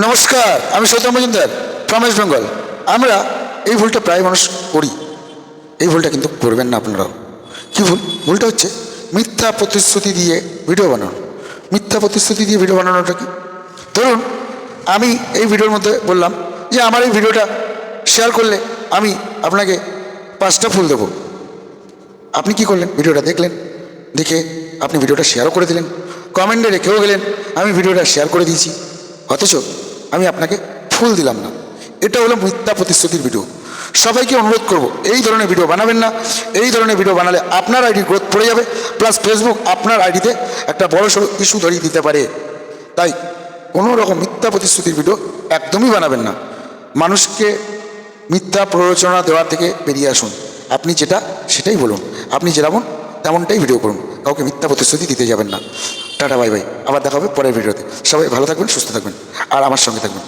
নমস্কার, আমি Soutam Majumdar from West Bengal. আমরা এই ভুলটা প্রায় মানুষ করি। এই ভুলটা কিন্তু করবেন না আপনারাও। কী ভুল? ভুলটা হচ্ছে মিথ্যা প্রতিশ্রুতি দিয়ে ভিডিও বানানো। মিথ্যা প্রতিশ্রুতি দিয়ে ভিডিও বানানোটা কি? ধরুন, আমি এই ভিডিওর মধ্যে বললাম যে আমার এই ভিডিওটা শেয়ার করলে আমি আপনাকে 5টা ফুল দেবো। আপনি কি করলেন? ভিডিওটা দেখলেন, দেখে আপনি ভিডিওটা শেয়ারও করে দিলেন, কমেন্টে রেখেও গেলেন আমি ভিডিওটা শেয়ার করে দিয়েছি, অথচ আমি আপনাকে ফুল দিলাম না। এটা হলো মিথ্যা প্রতিশ্রুতির ভিডিও। সবাইকে অনুরোধ করব, এই ধরনের ভিডিও বানাবেন না। এই ধরনের ভিডিও বানালে আপনার আইডি গ্রোথ পড়ে যাবে, প্লাস ফেসবুক আপনার আইডিতে একটা বড়সড় ইস্যু ধরিয়ে দিতে পারে। তাই কোনো রকম মিথ্যা প্রতিশ্রুতির ভিডিও একদমই বানাবেন না। মানুষকে মিথ্যা প্ররোচনা দেওয়া থেকে বেরিয়ে আসুন। আপনি যেটা সেটাই বলুন, আপনি যেমন তেমনটাই ভিডিও করুন, কাউকে মিথ্যা প্রতিশ্রুতি দিতে যাবেন না। টাটা, বাই বাই, আবার দেখা হবে পরের ভিডিওতে। সবাই ভালো থাকবেন, সুস্থ থাকবেন, আর আমার সঙ্গে থাকবেন।